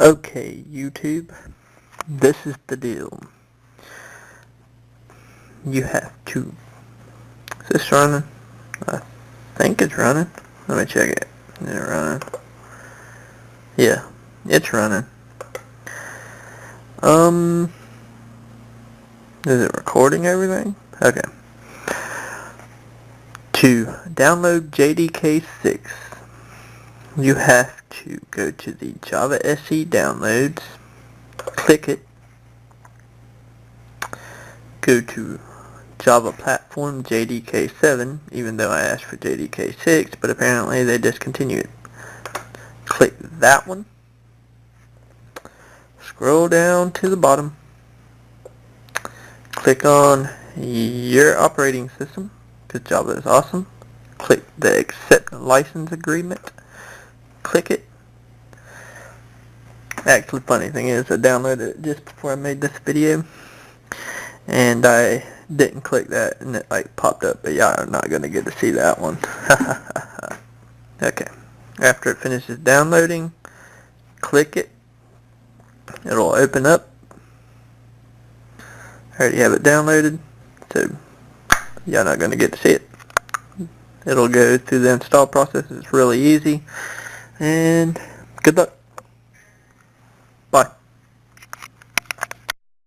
Okay, YouTube, this is the deal. You have to... Is this running? I think it's running. Let me check it. Is it running? Yeah, it's running. Is it recording everything? Okay. To download JDK 6, you have to go to the Java SE downloads, click it, go to Java Platform JDK 7, even though I asked for JDK 6, but apparently they discontinued it. Click that one, scroll down to the bottom, click on your operating system, because Java is awesome. Click the Accept License Agreement, click it. Actually, funny thing is, I downloaded it just before I made this video, and I didn't click that, and it like popped up, but y'all are not going to get to see that one. Okay, after it finishes downloading, click it. It'll open up. I already have it downloaded, so y'all not going to get to see it. It'll go through the install process. It's really easy, and good luck.